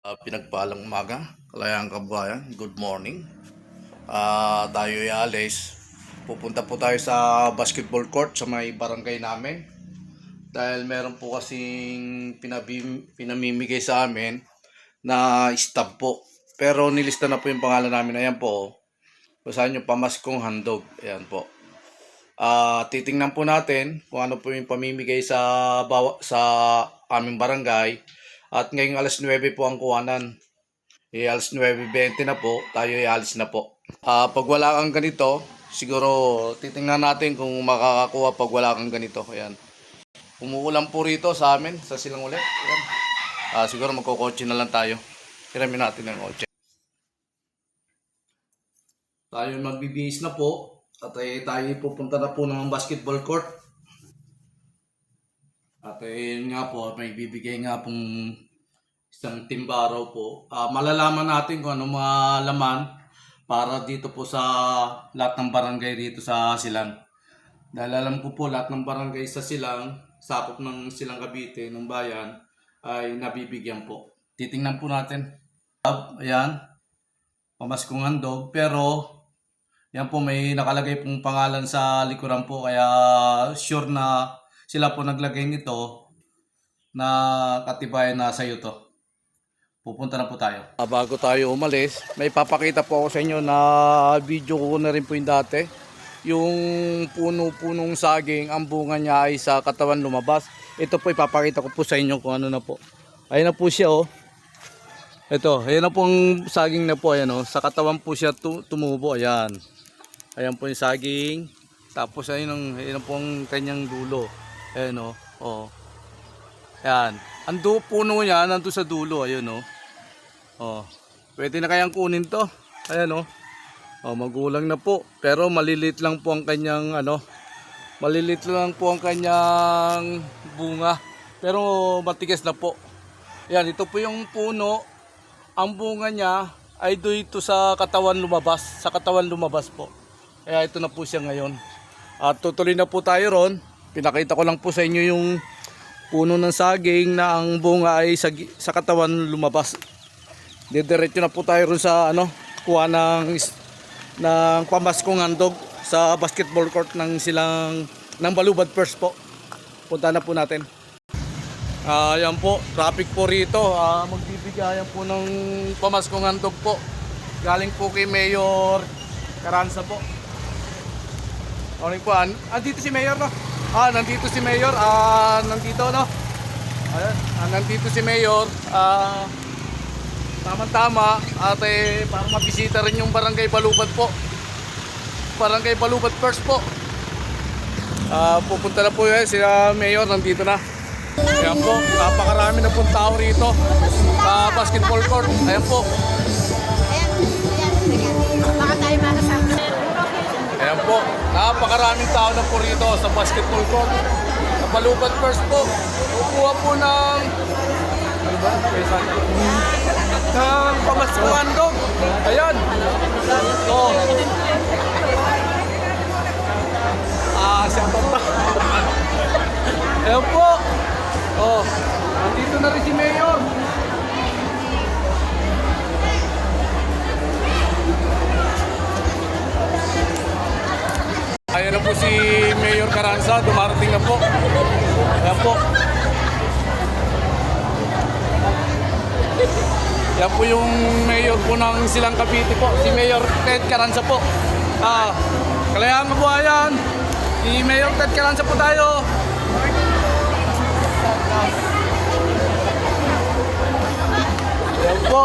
Pinagpalang umaga, kalayang kabayan, good morning. Tayo ay alis. Pupunta po tayo sa basketball court sa may barangay namin. Dahil meron po kasing pinamimigay sa amin na stab po. Pero nilista na po yung pangalan namin. Ayan po. Basahin nyo, Pamaskong Handog. Ayan po. Titingnan po natin kung ano po yung pamimigay sa aming barangay. At ngayong alas 9 po ang kuwanan. Alas 9:20 na po, tayo alis na po. Pag wala kang ganito, siguro titingnan natin kung makakakuha pag wala kang ganito. Ayan. Umuulan po rito sa amin, sa silang ulit. Ayan. Siguro magkokotse na lang tayo. Hiramin natin ng kotse. Tayo magbibihis na po. At tayo pupunta na po ng basketball court. At yun nga po, may bibigay nga pong isang timbaraw po. Malalaman natin kung ano mga laman para dito po sa lahat ng barangay dito sa Silang. Dahil alam ko po lahat ng barangay sa Silang, sakop ng Silang Cavite, ng bayan, ay nabibigyan po. Titingnan po natin. Ayan, Pamaskong Handog. Pero yan po, may nakalagay pong pangalan sa likuran po. Kaya sure na sila po naglagay nito na katibayan na sa'yo to. Pupunta na po tayo. Bago tayo umalis, may papakita po ako sa inyo na video ko na rin po yung dati. Yung puno-punong saging, ang bunga niya ay sa katawan lumabas. Ito po ipapakita ko po sa inyo kung ano na po. Ayun na po siya oh. Ito, ayun na pong saging na po. Ayan oh. Sa katawan po siya tumubo. Ayan. Ayan po yung saging. Tapos ayun na po ang kanyang dulo. Ayan oh. Oh. Ayan. Ang puno niya nandun sa dulo. Ayun oh. Oh. Pwede na kayang kunin to. Ayan oh. Oh, magulang na po. Pero malilit lang po ang kanyang malilit lang po ang kanyang bunga. Pero matigas na po. Ayan, ito po yung puno. Ang bunga niya ay dito sa katawan lumabas. Sa katawan lumabas po. Kaya ito na po siya ngayon. At tutuloy na po tayo ron. Pinakita ko lang po sa inyo yung puno ng saging na ang bunga ay sa katawan lumabas. Didiretso na po tayo ron sa kuha ng Pamaskong Handog sa basketball court ng Balubad First po. Punta na po natin. Ayan po, traffic po rito. Magbibigayan po ng Pamaskong Handog po. Galing po kay Mayor Caranza po. Morning po. Andito si Mayor no? Nandito si Mayor. Nandito no? Ayan, nandito si Mayor. Tama-tama at para mabisita rin yung Barangay Balubad po. Barangay Balubad First po. Pupunta na po yun. Si Mayor nandito na. Ayan po, napakarami na pong tao rito sa basketball court. Ayan po. Baka tayo makasama. Ayan po, napakaraming tao na po rito sa basketball court. Sa Balubad First po. Kukuha po ng Pamaskong Handog. Ayan. Oh. Siya pa. Ayan po. Oh. Nandito na rin si Mayor. Ayan na po si Mayor Caranza. Dumarating na po. Ayan po. Yan po yung mayor po ng Silang Cavite po, si Mayor Ted Caranza po. Kalayang kabuhayan, si Mayor Ted Caranza po tayo. Yan po.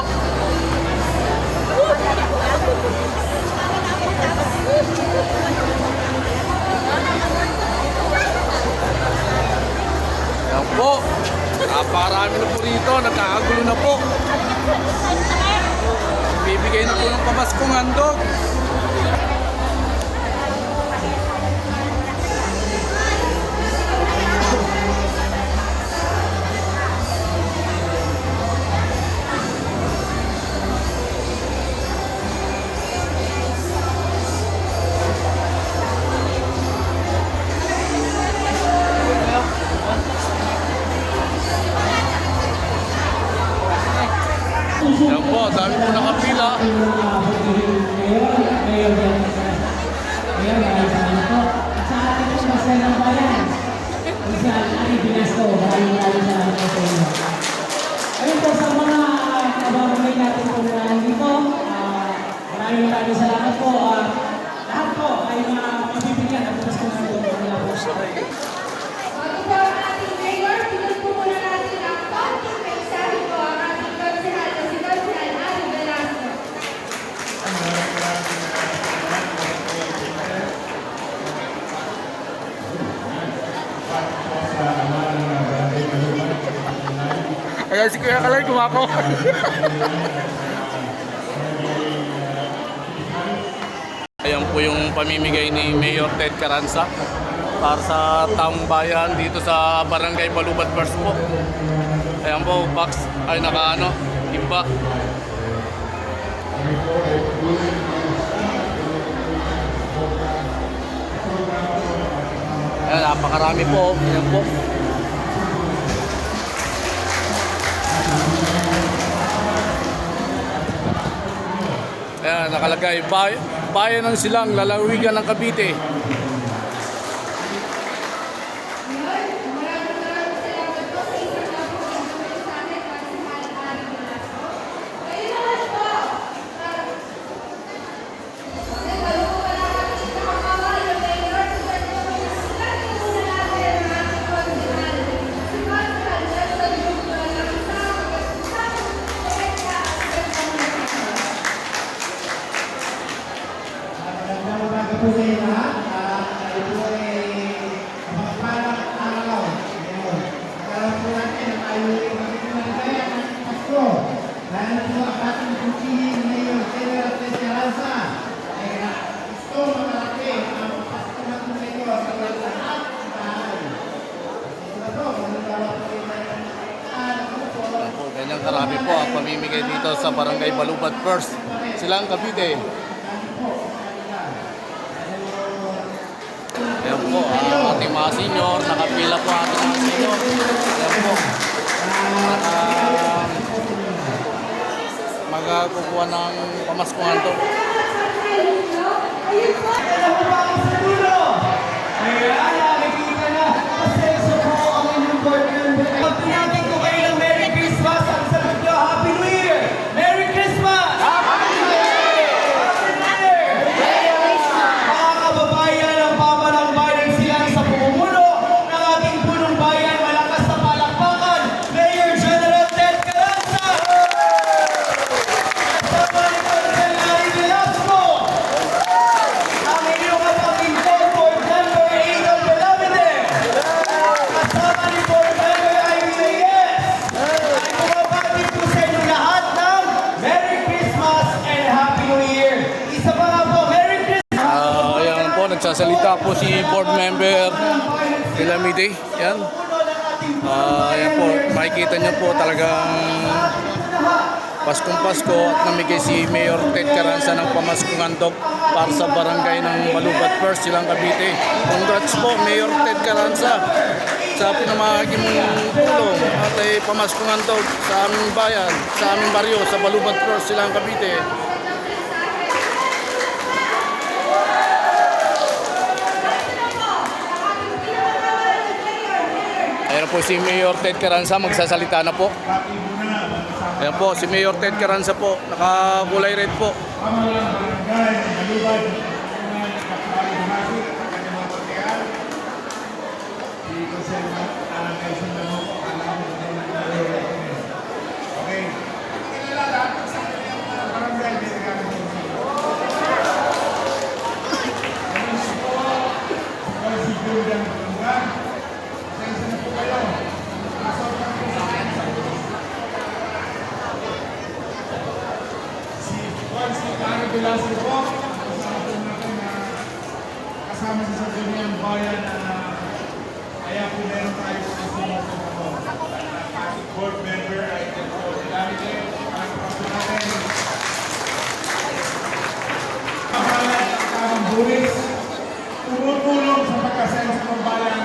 Yan po. Napakarami na po rito, nagkakagulo na po. Bibigay na po ng Pamaskong Handog. Yan po, dami po nakapila. Sa ating masaya ng bayan, kung si Ani Binasco, maraming salamat po sa inyo. Ayun po sa mga kababagay natin po na nandito, maraming salamat po. Lahat po ay mabibigyan at mas kung ano po nila po. Bago po ang ating mayor, pinag po muna natin ang konting mensahe po ang ating konsehal na si Konsehal Ani Velasco. Ayan si Kuya Kalay, kumako. Ayan po yung pamimigay ni Mayor Ted Caranza para sa taong bayan dito sa Barangay Balubat First po. Ayan po, box ay nakaano, timba. Ayan, napakarami po. Ayan po. Ayan, nakalagay, bayan ng Silang, lalawigan ng Cavite. Po sa inyo lahat. Ito ay mapagpalang araw. Ngayon, alam po natin na tayo ay magkakilala ng Pasko. Dahil po ang ating kusihin ngayon, General Ted Caranza, ay gusto mamalaki ang Pasko natin ngayon sa lahat ng bahay. Ito po, manungawa po rin tayo. Ganyan karami po ang pamimigay dito sa Barangay Balubat First, Silang, Cavite. Ayan po, ating mga senior, nakapila po ating mga senior. Ayan po, magkukuha ng pamaskuhan to. Pagpinatin ko kayo ng Merry Christmas. Ang sagot nyo, Happy New Year! Merry Christmas! Happy New Year! Mga kababayan ng pamalang bayan silang sa pumumuno ng ating punong bayan, malakas na palakpakan, Mayor General Ted Caranza! Kasama ni Konsehal Ani Velasco! Ang inyong kapatid Board Member Aidan Belamide! Kasama ni Board Member Ivy Reyes! Ay bumabati po sa inyo lahat ng Merry Christmas and Happy New Year! Isa pa nga po, Merry Christmas! Ayan po, nagsasalita po si board member Ilamide. Yan. Ayan po, makikita niyo po talagang Paskong Pasko at namigay si Mayor Ted Caranza ng pamaskong handog para sa barangay ng Balubat First, Silang, Cavite. Congrats po, Mayor Ted Caranza, sa pinamahagi mong tulong at ay pamaskong handog sa aming bayan, sa aming baryo, sa Balubat First, Silang, Cavite. Ayan po si Mayor Ted Caranza, magsasalita na po. Ayan po, si Mayor Ted Caranza po, nakakulay red po. Velasco po, kasama sa Sangguniang Bayan na kaya po meron tayo sa sumunod po. Board member ay po Ilamide, ang pasto natin. Kapalan at kamang buris, tumutulong sa pagkasensa ng bayan.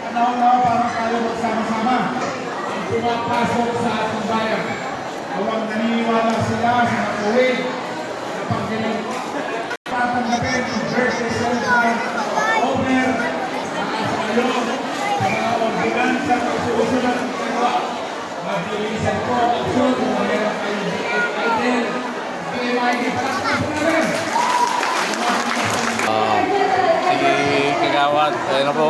Panahon na parang tayo magsama-sama ang pumapasok sa ating bayan. Huwag naniniwala tuwid na pagdinig. Tatanggapin ang birthday certified owner nakasayo sa mga ordinansa at susunod ng gawa. Mabilisan po ang sunod kung meron kayong item. PMID, palakpak po natin! Si Kagawad, ayun na po.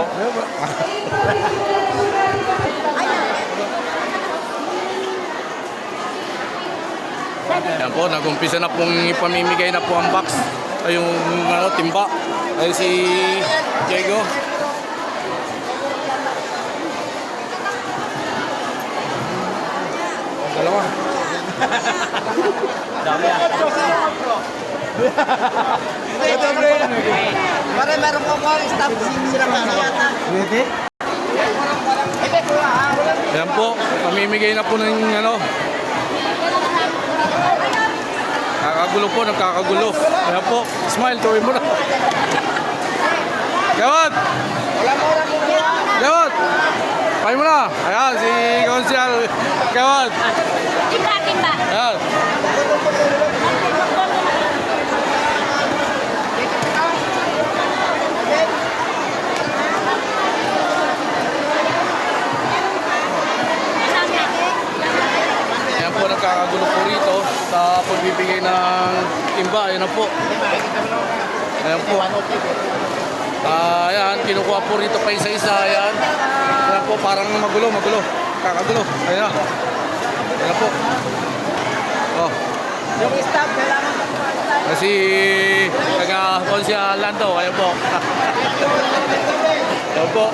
Yan po, nag-umpisa na pong ipamimigay na po ang box. Ay, yung ano, timba. Ayun si Diego. Ang dalawa. Dami Pare, meron po mga staff sila kasi yata. Yan po, pamimigay na po ng ano. Kakagulo po, nagkakagulo. Ayan po, smile, tuwin mo na. Gawad! Gawad! Kain mo na. Ayan, si Konsyal. Gawad. Timba, timba. Ayan. Ayan po, nagkakagulo po rito sa pagbibigay ng timba. Ayan na po. Ayan po. Ayan, kinukuha po rito pa isa-isa. Ayan. Ayan po, parang magulo. Kakagulo. Ayan na. Ayan po. Oh. Yung staff, kailangan Kasi taga-Konsyal Lando. Ayan po. Ayan po.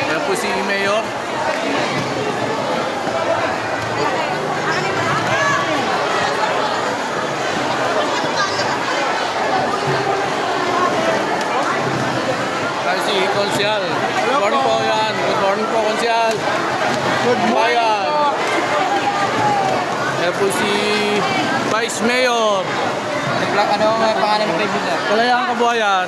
Ayan po si Mayor. Ay, si Konsyal. Good morning po yan. Good morning po, Konsyal. Good morning. Ayan po si Vice Mayor. Ano ang pangalan ng kaibigan? Kalayaan Kabuhayan.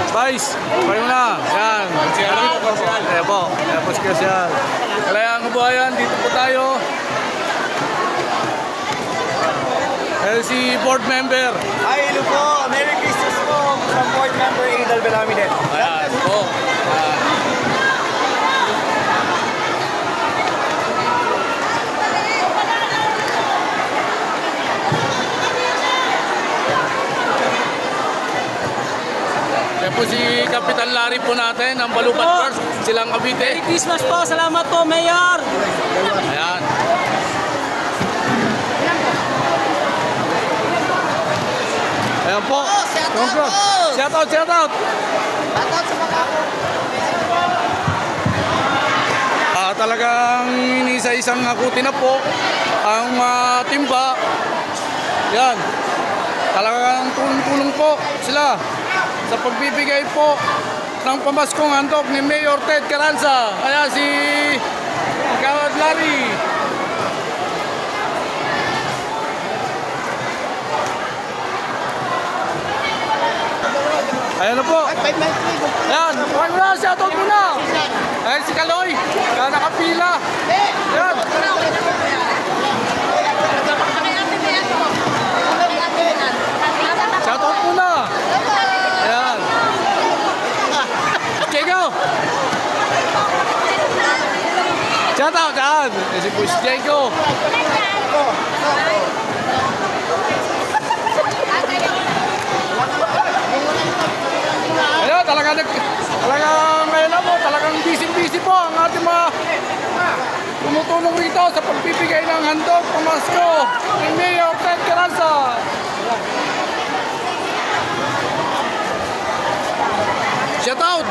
Vice, kayo na. Yan. Ayan po. Ayan po si Konsyal. Kalayaan Kabuhayan. Dito po tayo. Ayan si board member. Ay, hello po! Merry Christmas po from board member Adal Belamide. Ayan po. Ayan. Ayan po si Kapitan Larry po natin, ang Balupat First, silang Cavite. Merry Christmas po! Salamat po, Mayor! Ayan. Ayan po. Shout out! Shoutout sa mga Talagang inisa-isang akutin na po ang timba. Yan. Talagang tulong-tulong po sila sa pagbibigay po ng pamaskong handog ni Mayor Ted Carranza. Kaya si Kagawad Larry. Ayan na po. Ayan. Huwag mo na. Shoutout muna. Ayan si Kaloy. Kaya nakapila. Ayan. Shoutout muna. Ayan. Diego. Shoutout. Ayan. Ayan si Push Diego. Ayan, talagang ngayon na po, talagang busy-busy po ang ating mga tumutulong rito sa pagbibigay ng handog pamasko ng Mayor Ted Carranza. Shout out!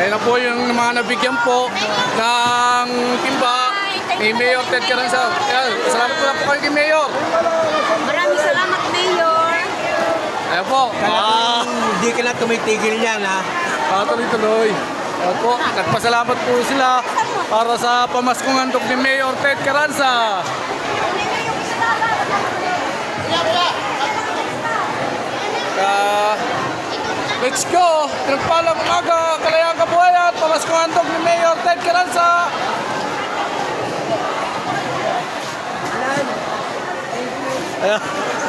Ayun na po yung mga nabigyan po ng timba ni Mayor Ted Caranza. Ayan, salamat po lang po kayo kay Mayor. Maraming salamat, Mayor. Ayan po. Hindi ka na tumitigil yan, ha? Tuloy-tuloy. Ayan po, nagpasalamat po sila para sa pamaskong handog ni Mayor Ted Caranza. Let's go! Pinagpalang umaga, kalayang kabuhayan, pamaskong handog ni Mayor Ted Caranza. Ayan.